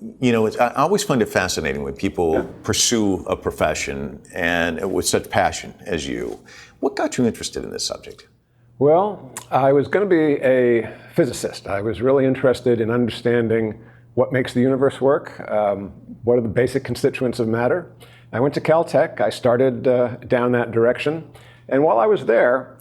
I always find it fascinating when people pursue a profession and with such passion as you. What got you interested in this subject? Well, I was going to be a physicist. I was really interested in understanding what makes the universe work, what are the basic constituents of matter. I went to Caltech. I started down that direction. And while I was there,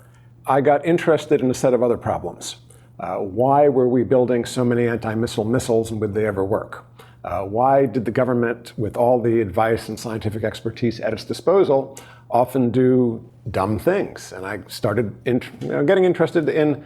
I got interested in a set of other problems. Why were we building so many anti-missile missiles, and would they ever work? Why did the government, with all the advice and scientific expertise at its disposal, often do dumb things? And I started getting interested in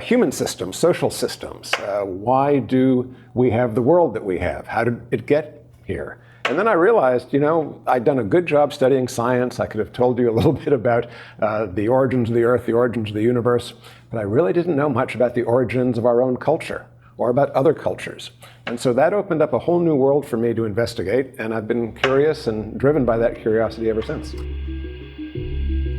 human systems, social systems. Why do we have the world that we have? How did it get here? And then I realized, I'd done a good job studying science. I could have told you a little bit about the origins of the Earth, the origins of the universe, but I really didn't know much about the origins of our own culture or about other cultures. And so that opened up a whole new world for me to investigate, and I've been curious and driven by that curiosity ever since.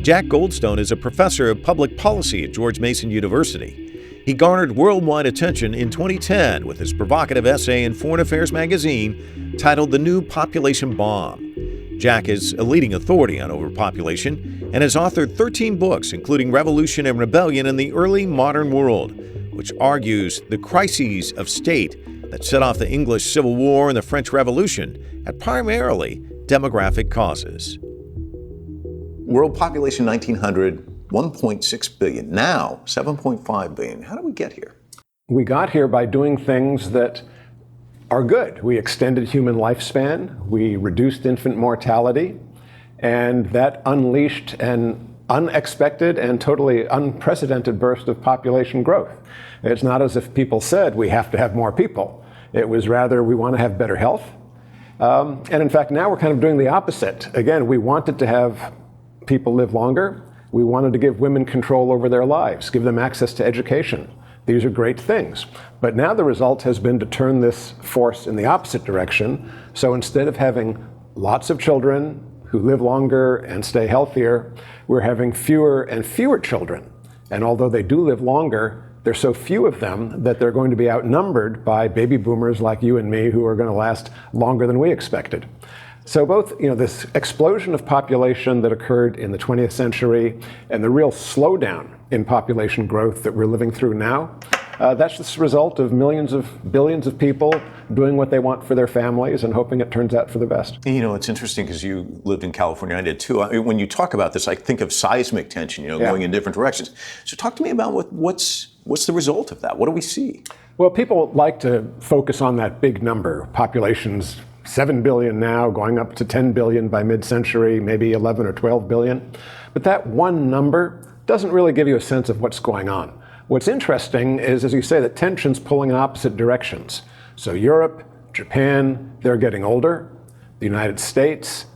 Jack Goldstone is a professor of public policy at George Mason University. He garnered worldwide attention in 2010 with his provocative essay in Foreign Affairs magazine titled The New Population Bomb. Jack is a leading authority on overpopulation and has authored 13 books, including Revolution and Rebellion in the Early Modern World, which argues the crises of state that set off the English Civil War and the French Revolution had primarily demographic causes. World population 1900, 1.6 billion. Now, 7.5 billion. How did we get here? We got here by doing things that are good. We extended human lifespan, we reduced infant mortality, and that unleashed an unexpected and totally unprecedented burst of population growth. It's not as if people said we have to have more people. It was rather we want to have better health. And in fact, now we're kind of doing the opposite. Again, we wanted to have people live longer. We wanted to give women control over their lives, give them access to education. These are great things. But now the result has been to turn this force in the opposite direction. So instead of having lots of children who live longer and stay healthier, we're having fewer and fewer children. And although they do live longer, there's so few of them that they're going to be outnumbered by baby boomers like you and me who are going to last longer than we expected. So both, this explosion of population that occurred in the 20th century and the real slowdown in population growth that we're living through now, that's the result of millions of billions of people doing what they want for their families and hoping it turns out for the best. It's interesting because you lived in California, I did too. When you talk about this, I think of seismic tension, going in different directions. So talk to me about what's the result of that? What do we see? Well, people like to focus on that big number. Population's 7 billion now, going up to 10 billion by mid-century, maybe 11 or 12 billion. But that one number doesn't really give you a sense of what's going on. What's interesting is, as you say, that tension's pulling in opposite directions. So Europe, Japan, they're getting older. The United States,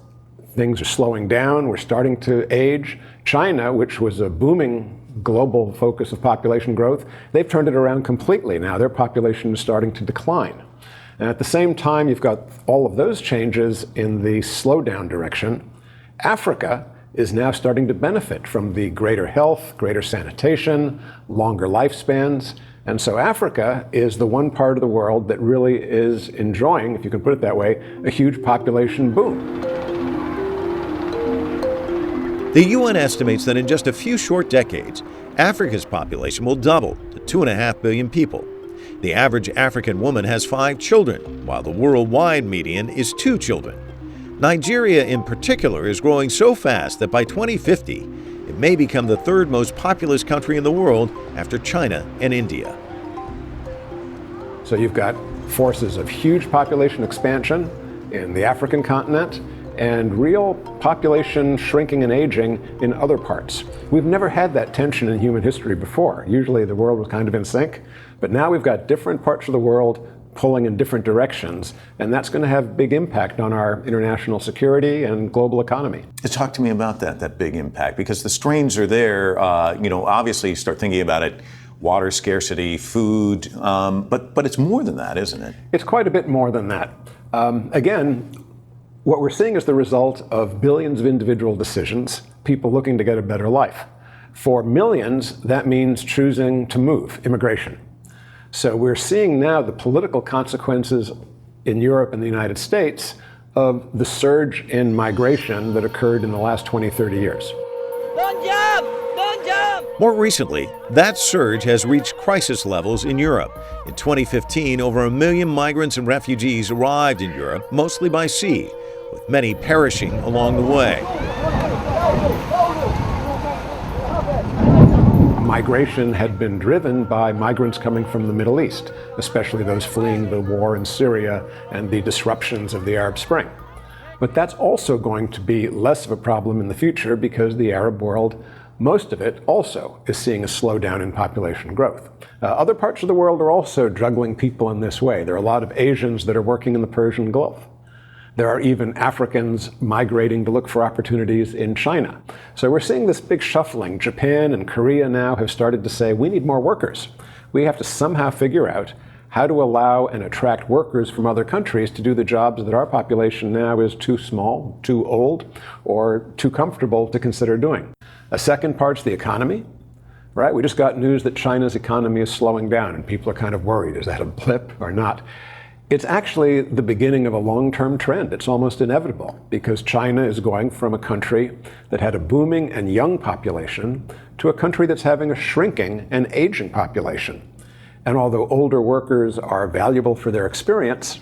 things are slowing down. We're starting to age. China, which was a booming global focus of population growth, they've turned it around completely now. Their population is starting to decline. And at the same time, you've got all of those changes in the slowdown direction. Africa is now starting to benefit from the greater health, greater sanitation, longer lifespans. And so Africa is the one part of the world that really is enjoying, if you can put it that way, a huge population boom. The UN estimates that in just a few short decades, Africa's population will double to 2.5 billion people. The average African woman has 5 children, while the worldwide median is 2 children. Nigeria in particular is growing so fast that by 2050, it may become the 3rd most populous country in the world after China and India. So you've got forces of huge population expansion in the African continent and real population shrinking and aging in other parts. We've never had that tension in human history before. Usually the world was kind of in sync, but now we've got different parts of the world pulling in different directions, and that's going to have big impact on our international security and global economy. Talk to me about that big impact, because the strains are there. Obviously you start thinking about it, water scarcity, food, but it's more than that, isn't it? It's quite a bit more than that. Again, what we're seeing is the result of billions of individual decisions, people looking to get a better life. For millions, that means choosing to move, immigration. So we're seeing now the political consequences in Europe and the United States of the surge in migration that occurred in the last 20, 30 years. Don't jump! Don't jump! More recently, that surge has reached crisis levels in Europe. In 2015, over 1 million migrants and refugees arrived in Europe, mostly by sea, with many perishing along the way. Migration had been driven by migrants coming from the Middle East, especially those fleeing the war in Syria and the disruptions of the Arab Spring. But that's also going to be less of a problem in the future because the Arab world, most of it also, is seeing a slowdown in population growth. Other parts of the world are also juggling people in this way. There are a lot of Asians that are working in the Persian Gulf. There are even Africans migrating to look for opportunities in China. So we're seeing this big shuffling. Japan and Korea now have started to say, we need more workers. We have to somehow figure out how to allow and attract workers from other countries to do the jobs that our population now is too small, too old, or too comfortable to consider doing. A second part's the economy, right? We just got news that China's economy is slowing down and people are kind of worried. Is that a blip or not? It's actually the beginning of a long-term trend. It's almost inevitable because China is going from a country that had a booming and young population to a country that's having a shrinking and aging population. And although older workers are valuable for their experience,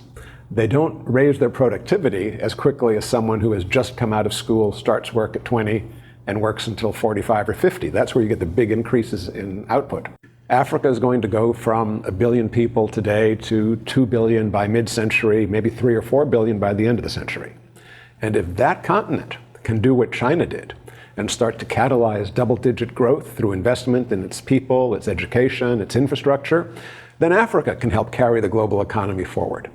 they don't raise their productivity as quickly as someone who has just come out of school, starts work at 20, and works until 45 or 50. That's where you get the big increases in output. Africa is going to go from 1 billion people today to 2 billion by mid-century, maybe 3 or 4 billion by the end of the century. And if that continent can do what China did and start to catalyze double-digit growth through investment in its people, its education, its infrastructure, then Africa can help carry the global economy forward.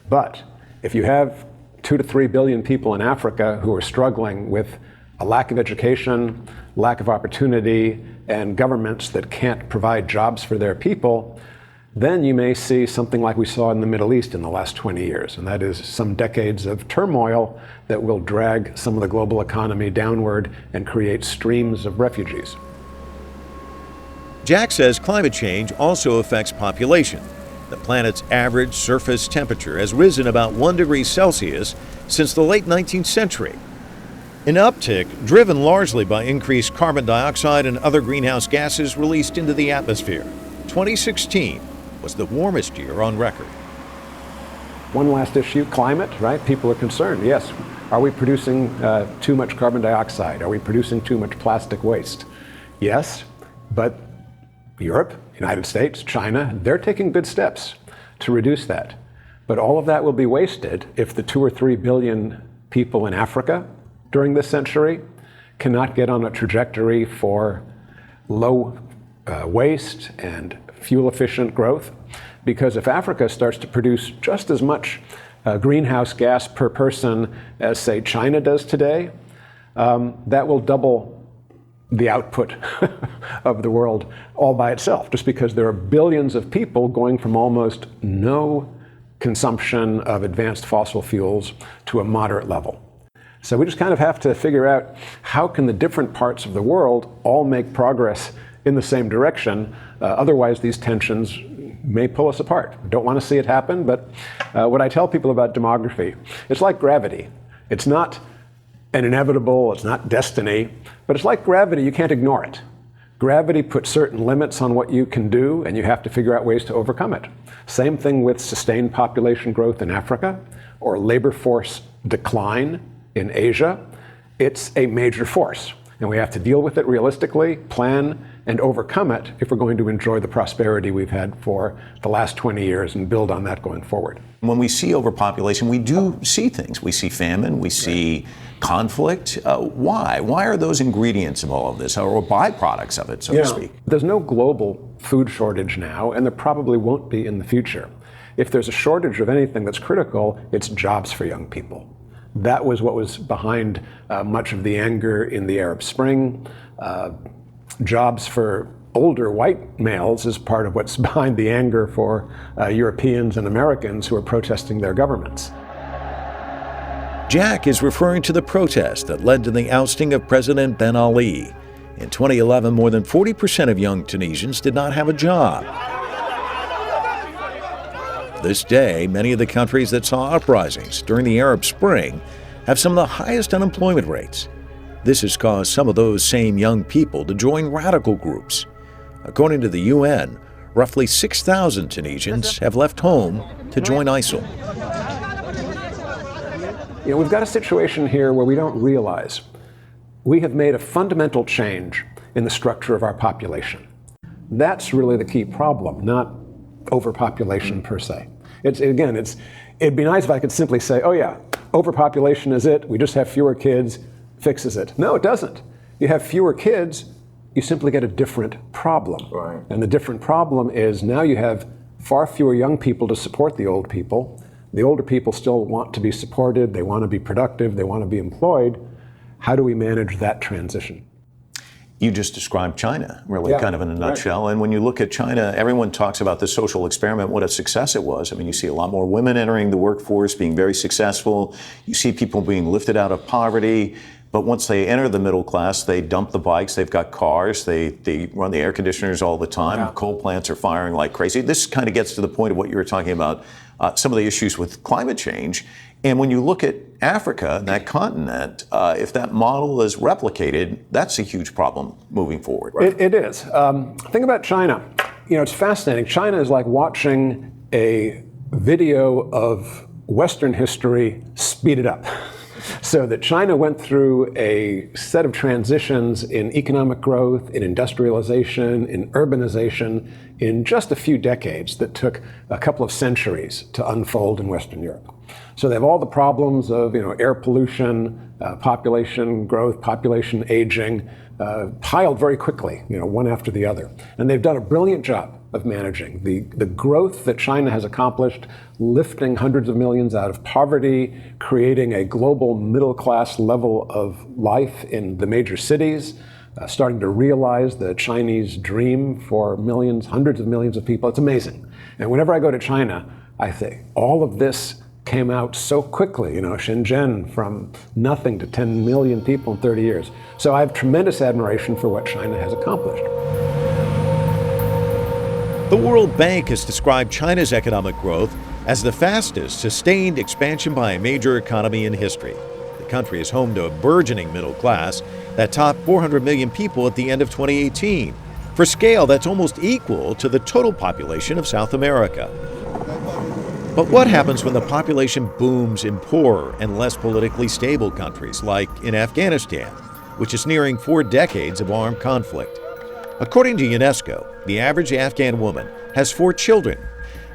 But if you have 2 to 3 billion people in Africa who are struggling with a lack of education, lack of opportunity, and governments that can't provide jobs for their people, then you may see something like we saw in the Middle East in the last 20 years, and that is some decades of turmoil that will drag some of the global economy downward and create streams of refugees. Jack says climate change also affects population. The planet's average surface temperature has risen about 1 degree Celsius since the late 19th century. An uptick driven largely by increased carbon dioxide and other greenhouse gases released into the atmosphere. 2016 was the warmest year on record. One last issue, climate, right? People are concerned. Yes, are we producing too much carbon dioxide? Are we producing too much plastic waste? Yes, but Europe, United States, China, they're taking good steps to reduce that. But all of that will be wasted if the 2 or 3 billion people in Africa during this century cannot get on a trajectory for low waste and fuel-efficient growth. Because if Africa starts to produce just as much greenhouse gas per person as, say, China does today, that will double the output of the world all by itself, just because there are billions of people going from almost no consumption of advanced fossil fuels to a moderate level. So we just kind of have to figure out how can the different parts of the world all make progress in the same direction. Otherwise, these tensions may pull us apart. I don't want to see it happen, but what I tell people about demography, it's like gravity. It's not an inevitable, it's not destiny, but it's like gravity, you can't ignore it. Gravity puts certain limits on what you can do, and you have to figure out ways to overcome it. Same thing with sustained population growth in Africa, or labor force decline in Asia. It's a major force, and we have to deal with it realistically, plan, and overcome it if we're going to enjoy the prosperity we've had for the last 20 years and build on that going forward. When we see overpopulation, we do see things. We see famine, we see conflict. Why? Why are those ingredients of all of this, or byproducts of it, so to speak? There's no global food shortage now, and there probably won't be in the future. If there's a shortage of anything that's critical, it's jobs for young people. That was what was behind much of the anger in the Arab Spring. Jobs for older white males is part of what's behind the anger for Europeans and Americans who are protesting their governments. Jack is referring to the protest that led to the ousting of President Ben Ali. In 2011, more than 40% of young Tunisians did not have a job. this day, many of the countries that saw uprisings during the Arab Spring have some of the highest unemployment rates. This has caused some of those same young people to join radical groups. According to the UN, roughly 6,000 Tunisians have left home to join ISIL. We've got a situation here where we don't realize we have made a fundamental change in the structure of our population. That's really the key problem, not overpopulation per se. It'd be nice if I could simply say, oh yeah, overpopulation is it, we just have fewer kids, fixes it. No, it doesn't. You have fewer kids, you simply get a different problem. Right. And the different problem is now you have far fewer young people to support the old people. The older people still want to be supported, they want to be productive, they want to be employed. How do we manage that transition? You just described China, really, kind of in a nutshell. Right. And when you look at China, everyone talks about the social experiment, what a success it was. I mean, you see a lot more women entering the workforce, being very successful. You see people being lifted out of poverty. But once they enter the middle class, they dump the bikes, they've got cars, they run the air conditioners all the time. Yeah. Coal plants are firing like crazy. This kind of gets to the point of what you were talking about, some of the issues with climate change. And when you look at Africa, that continent, if that model is replicated, that's a huge problem moving forward. Right? It is. Think about China. It's fascinating. China is like watching a video of Western history speeded up. So that China went through a set of transitions in economic growth, in industrialization, in urbanization, in just a few decades that took a couple of centuries to unfold in Western Europe. So they have all the problems of air pollution, population growth, population aging, piled very quickly, one after the other. And they've done a brilliant job of managing the growth that China has accomplished, lifting hundreds of millions out of poverty, creating a global middle class level of life in the major cities, starting to realize the Chinese dream for millions, hundreds of millions of people. It's amazing. And whenever I go to China, I think all of this came out so quickly, Shenzhen from nothing to 10 million people in 30 years. So I have tremendous admiration for what China has accomplished. The World Bank has described China's economic growth as the fastest sustained expansion by a major economy in history. The country is home to a burgeoning middle class that topped 400 million people at the end of 2018. For scale, that's almost equal to the total population of South America. But what happens when the population booms in poorer and less politically stable countries like in Afghanistan, which is nearing 4 decades of armed conflict? According to UNESCO, the average Afghan woman has 4 children,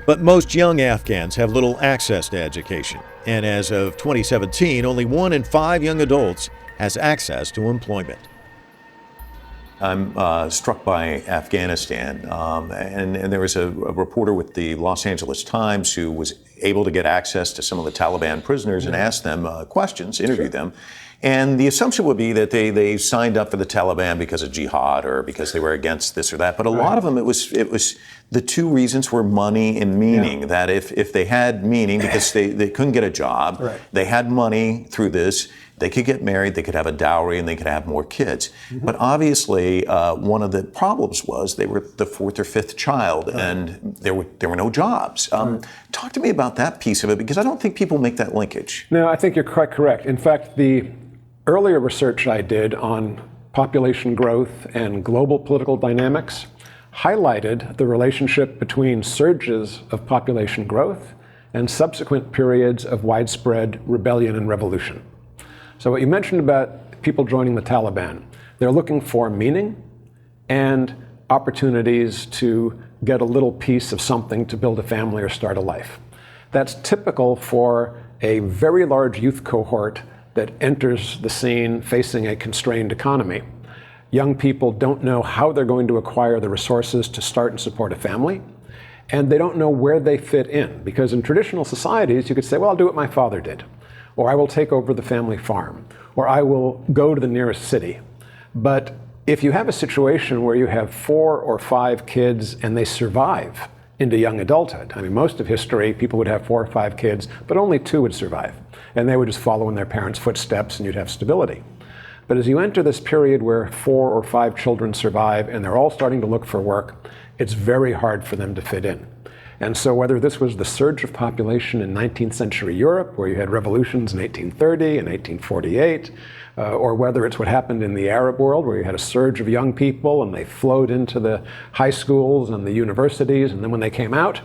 but most young Afghans have little access to education. And as of 2017, only 1 in 5 young adults has access to employment. I'm struck by Afghanistan, and there was a reporter with the Los Angeles Times who was able to get access to some of the Taliban prisoners and ask them questions, interview them. And the assumption would be that they signed up for the Taliban because of jihad or because they were against this or that. But a lot of them, it was the 2 reasons were money and meaning. That if they had meaning because they couldn't get a job, they had money through this, they could get married, they could have a dowry, and they could have more kids. But obviously, one of the problems was they were the 4th or 5th child, and there were no jobs. Talk to me about that piece of it, because I don't think people make that linkage. No, I think you're quite correct. In fact, the earlier research I did on population growth and global political dynamics highlighted the relationship between surges of population growth and subsequent periods of widespread rebellion and revolution. So what you mentioned about people joining the Taliban, they're looking for meaning and opportunities to get a little piece of something to build a family or start a life. That's typical for a very large youth cohort that enters the scene facing a constrained economy. Young people don't know how they're going to acquire the resources to start and support a family, and they don't know where they fit in. Because in traditional societies, you could say, well, I'll do what my father did, or I will take over the family farm, or I will go to the nearest city. But if you have a situation where you have 4 or 5 kids and they survive into young adulthood, I mean, most of history, people would have 4 or 5 kids, but only 2 would survive. And they would just follow in their parents' footsteps and you'd have stability. But as you enter this period where 4 or 5 children survive and they're all starting to look for work, it's very hard for them to fit in. And so whether this was the surge of population in 19th century Europe, where you had revolutions in 1830 and 1848, or whether it's what happened in the Arab world, where you had a surge of young people and they flowed into the high schools and the universities, and then when they came out,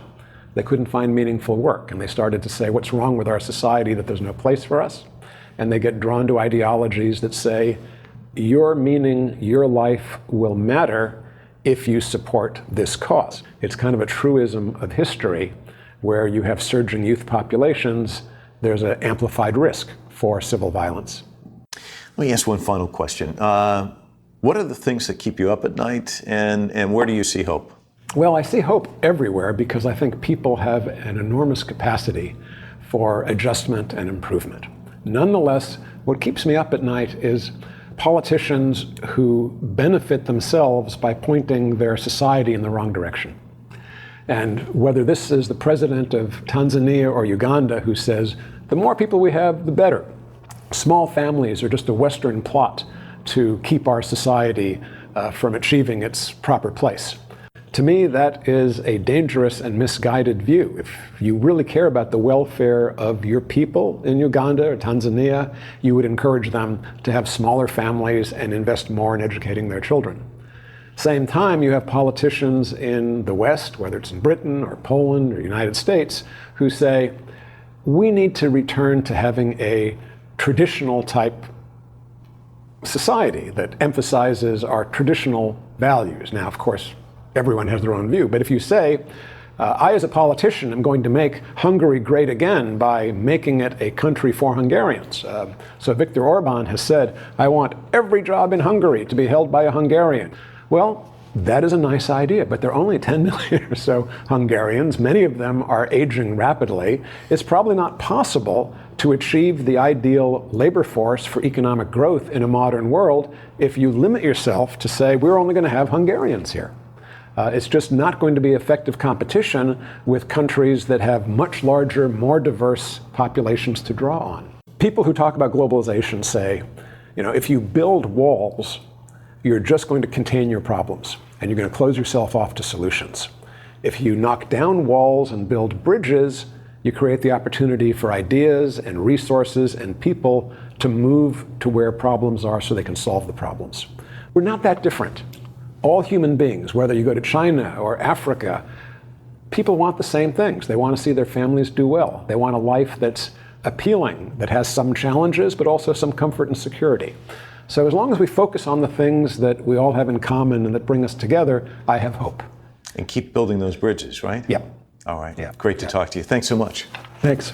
they couldn't find meaningful work. And they started to say, what's wrong with our society that there's no place for us? And they get drawn to ideologies that say, your meaning, your life will matter if you support this cause. It's kind of a truism of history where you have surging youth populations, there's an amplified risk for civil violence. Let me ask one final question. What are the things that keep you up at night, and where do you see hope? Well, I see hope everywhere because I think people have an enormous capacity for adjustment and improvement. Nonetheless, what keeps me up at night is politicians who benefit themselves by pointing their society in the wrong direction. And whether this is the president of Tanzania or Uganda who says, the more people we have, the better. Small families are just a Western plot to keep our society from achieving its proper place. To me, that is a dangerous and misguided view. If you really care about the welfare of your people in Uganda or Tanzania, you would encourage them to have smaller families and invest more in educating their children. Same time, you have politicians in the West, whether it's in Britain or Poland or the United States, who say, we need to return to having a traditional type society that emphasizes our traditional values. Now, of course, everyone has their own view, but if you say, I as a politician am going to make Hungary great again by making it a country for Hungarians. So Viktor Orban has said, I want every job in Hungary to be held by a Hungarian. Well, that is a nice idea, but there are only 10 million or so Hungarians. Many of them are aging rapidly. It's probably not possible to achieve the ideal labor force for economic growth in a modern world if you limit yourself to say, we're only going to have Hungarians here. It's just not going to be effective competition with countries that have much larger, more diverse populations to draw on. People who talk about globalization say, if you build walls, you're just going to contain your problems and you're going to close yourself off to solutions. If you knock down walls and build bridges, you create the opportunity for ideas and resources and people to move to where problems are so they can solve the problems. We're not that different. All human beings, whether you go to China or Africa, people want the same things. They want to see their families do well. They want a life that's appealing, that has some challenges, but also some comfort and security. So as long as we focus on the things that we all have in common and that bring us together, I have hope. And keep building those bridges, right? Yep. All right. Yeah. Great to talk to you. Thanks so much. Thanks.